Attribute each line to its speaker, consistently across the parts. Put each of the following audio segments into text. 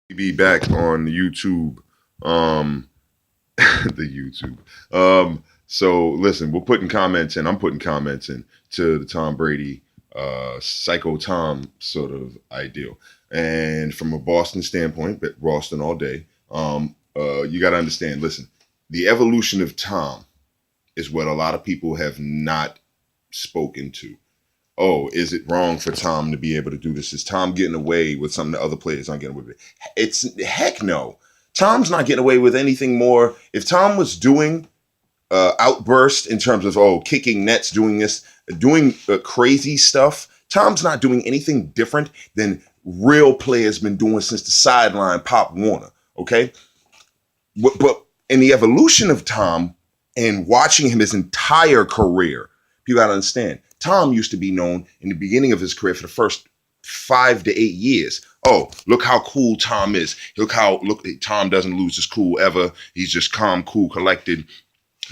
Speaker 1: Be back on YouTube. Um, the YouTube. So listen, we're putting comments in. I'm putting comments in to the Tom Brady, Psycho Tom sort of ideal. And from a Boston standpoint, but Boston all day. You got to understand. Listen, the evolution of Tom is what a lot of people have not spoken to. Oh, is it wrong for Tom to be able to do this? Is Tom getting away with something that other players aren't getting away with? It's heck no. Tom's not getting away with anything more. If Tom was doing outburst in terms of kicking nets, doing this, doing crazy stuff, Tom's not doing anything different than real players been doing since the sideline Pop Warner. Okay, but in the evolution of Tom and watching him his entire career, people gotta understand. Tom used to be known in the beginning of his career for the first 5 to 8 years. Oh, look how cool Tom is. Look, Tom doesn't lose his cool ever. He's just calm, cool, collected.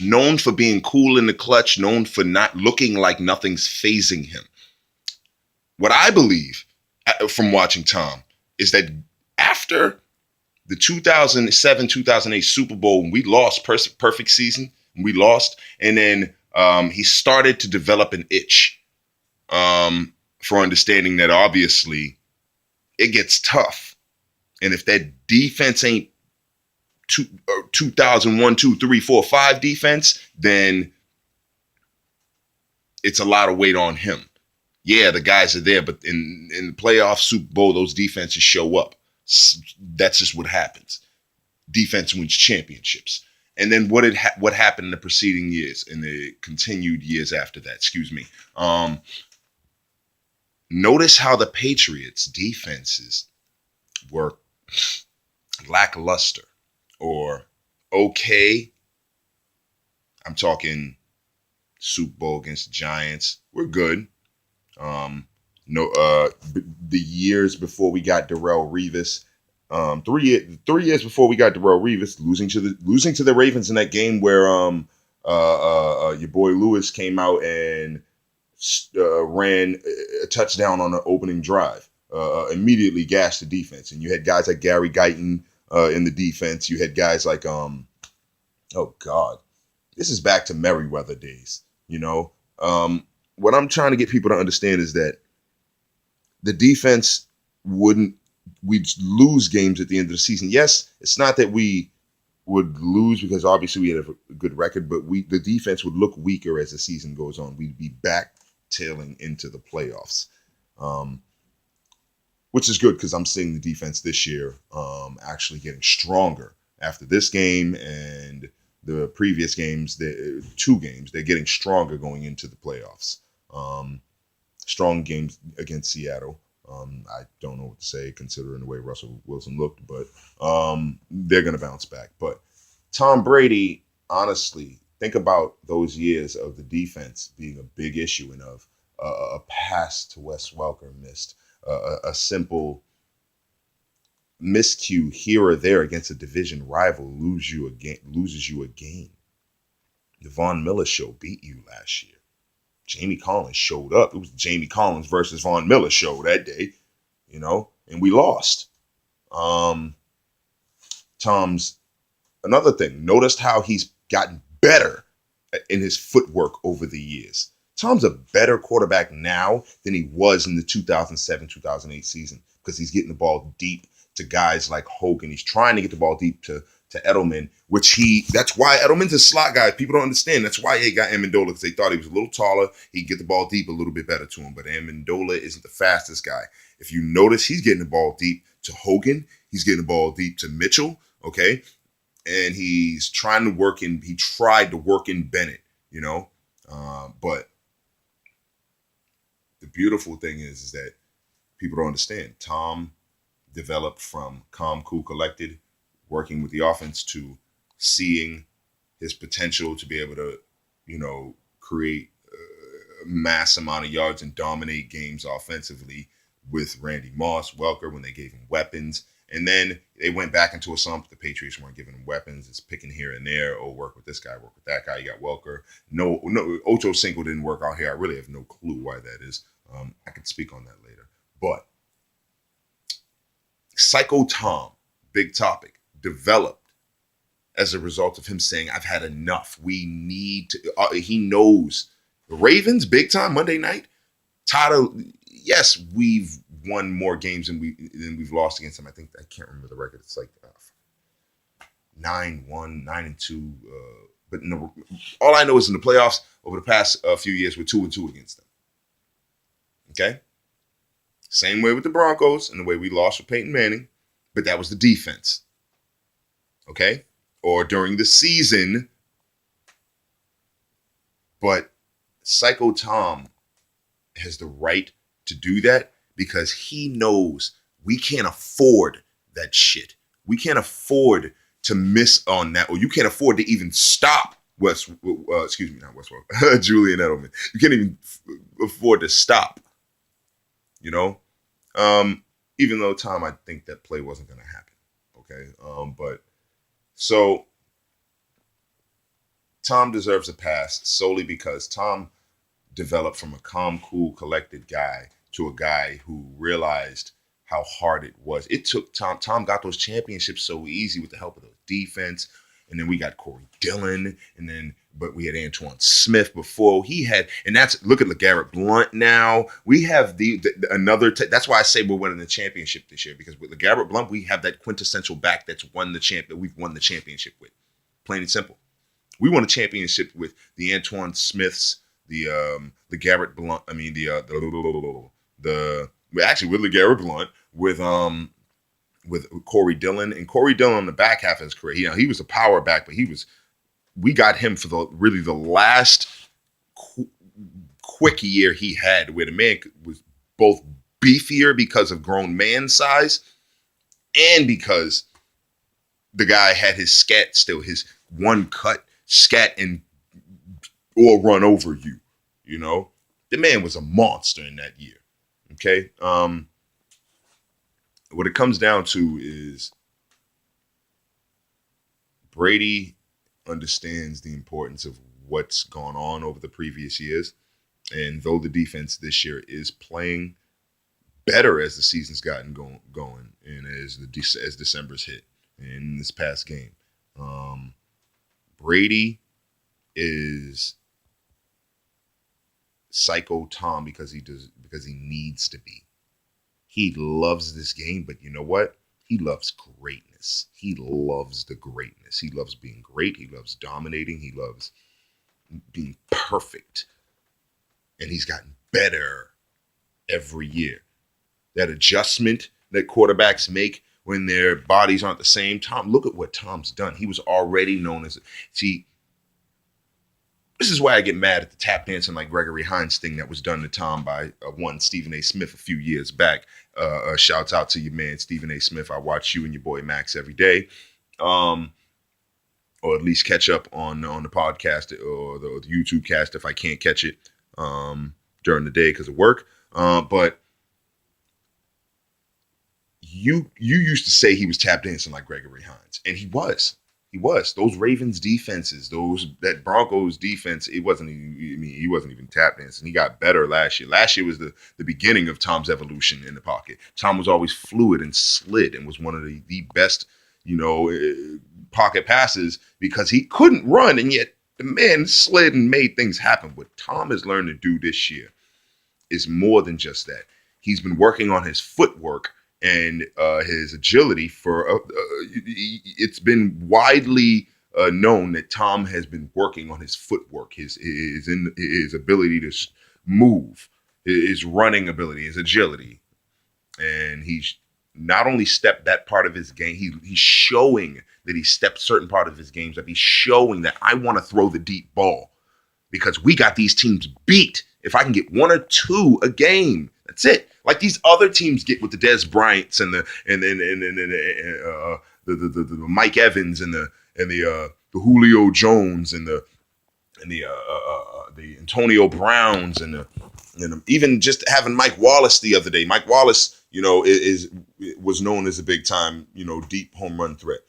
Speaker 1: Known for being cool in the clutch, known for not looking like nothing's phasing him. What I believe from watching Tom is that after the 2007 2008 Super Bowl, when we lost, perfect season, we lost, and then he started to develop an itch for understanding that obviously it gets tough. And if that defense ain't 2001, 2, 3, 4, 5 defense, then it's a lot of weight on him. Yeah, the guys are there, but in the playoff Super Bowl, those defenses show up. That's just what happens. Defense wins championships. And then what happened in the preceding years, in the continued years after that? Excuse me. Notice how the Patriots defenses were lackluster or okay. I'm talking Super Bowl against the Giants. We're good. No, the years before we got Darrelle Revis, 3 years before we got Darrelle Revis, losing to the Ravens in that game where your boy Lewis came out and ran a touchdown on the opening drive, immediately gashed the defense, and you had guys like Gary Guyton in the defense. You had guys like oh God, this is back to Merriweather days. What I'm trying to get people to understand is that the defense we'd lose games at the end of the season. Yes, it's not that we would lose because obviously we had a good record, but the defense would look weaker as the season goes on. We'd be back tailing into the playoffs, which is good because I'm seeing the defense this year actually getting stronger after this game and the previous games. The 2 games, they're getting stronger going into the playoffs. Strong games against Seattle. I don't know what to say considering the way Russell Wilson looked, but they're going to bounce back. But Tom Brady, honestly, think about those years of the defense being a big issue and of a pass to Wes Welker missed, a simple miscue here or there against a division rival loses you a game. The Von Miller show beat you last year. Jamie Collins showed up. It was Jamie Collins versus Von Miller show that day, and we lost. Tom's another thing. Noticed how he's gotten better in his footwork over the years. Tom's a better quarterback now than he was in the 2007-2008 season because he's getting the ball deep to guys like Hogan. He's trying to get the ball deep to Edelman, that's why Edelman's a slot guy. People don't understand. That's why they got Amendola, because they thought he was a little taller. He'd get the ball deep a little bit better to him. But Amendola isn't the fastest guy. If you notice, he's getting the ball deep to Hogan. He's getting the ball deep to Mitchell. Okay. And he tried to work in Bennett, but the beautiful thing is that people don't understand. Tom developed from calm, cool, collected, working with the offense to seeing his potential to be able to, create a mass amount of yards and dominate games offensively with Randy Moss, Welker, when they gave him weapons. And then they went back into a slump. The Patriots weren't giving him weapons. It's picking here and there. Oh, work with this guy, work with that guy. You got Welker. No, Ocho Cinco didn't work out here. I really have no clue why that is. I can speak on that later. But Psycho Tom big topic, developed as a result of him saying, I've had enough. We need to, he knows the Ravens, big time Monday night. Yes, we've won more games than we've lost against them. I think, I can't remember the record. It's like 9-1, 9-2. But no, all I know is in the playoffs over the past few years, we're 2-2 against them. Okay? Same way with the Broncos and the way we lost with Peyton Manning, but that was the defense. Okay? Or during the season. But Psycho Tom has the right to do that because he knows we can't afford that shit. We can't afford to miss on that, or you can't afford to even stop Julian Edelman. You can't even afford to stop, you know? Even though, Tom, I think that play wasn't going to happen, okay? But so Tom deserves a pass solely because Tom developed from a calm, cool, collected guy to a guy who realized how hard it was. It took Tom. Tom got those championships so easy with the help of the defense. And then we got Corey Dillon. But we had Antoine Smith before. Look at LeGarrette Blount now. We have that's why I say we're winning the championship this year, because with LeGarrette Blount, we have that quintessential back that we've won the championship with. Plain and simple. We won a championship with the Antoine Smiths, the Garrett Blount. I mean with LeGarrette Blount, with Corey Dillon, and Corey Dillon on the back half of his career. He was a power back, but we got him for the last quick year he had, where the man was both beefier because of grown man size, and because the guy had his scat still, his one cut scat or run over you. You know, the man was a monster in that year. Okay. What it comes down to is Brady understands the importance of what's gone on over the previous years. And though the defense this year is playing better as the season's gotten going and as December's hit in this past game, Brady is Psycho Tom because he needs to be. He loves this game, but you know what? He loves greatness. He loves the greatness. He loves being great. He loves dominating. He loves being perfect. And he's gotten better every year. That adjustment that quarterbacks make when their bodies aren't the same. Look at what Tom's done. He was already known as, this is why I get mad at the tap dancing like Gregory Hines thing that was done to Tom by one Stephen A. Smith a few years back. Shouts out to your man, Stephen A. Smith. I watch you and your boy Max every day. Or at least catch up on the podcast or the YouTube cast if I can't catch it during the day because of work. But you used to say he was tap dancing like Gregory Hines, and he was. He was. Those Ravens defenses, that Broncos defense, he wasn't even tap dancing. He got better last year. Last year was the beginning of Tom's evolution in the pocket. Tom was always fluid and slid and was one of the best, pocket passes because he couldn't run, and yet the man slid and made things happen. What Tom has learned to do this year is more than just that. He's been working on his footwork and his agility it's been widely known that Tom has been working on his footwork, his ability to move, his running ability, his agility. And he's not only stepped that part of his game, he's showing that he stepped certain part of his games up. He's showing that I want to throw the deep ball because we got these teams beat. If I can get one or two a game, that's it. Like these other teams get with the Des Bryants and the Mike Evans and the Julio Jones and the Antonio Browns and even just having Mike Wallace the other day. Mike Wallace, was known as a big time, deep home run threat.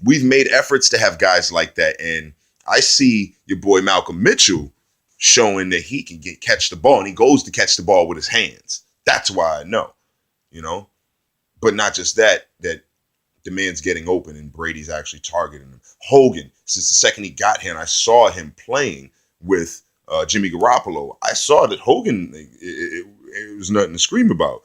Speaker 1: We've made efforts to have guys like that, and I see your boy Malcolm Mitchell showing that he can catch the ball, and he goes to catch the ball with his hands. That's why I know, but not just that the man's getting open and Brady's actually targeting him. Hogan, since the second he got here and I saw him playing with Jimmy Garoppolo, I saw that Hogan, it was nothing to scream about.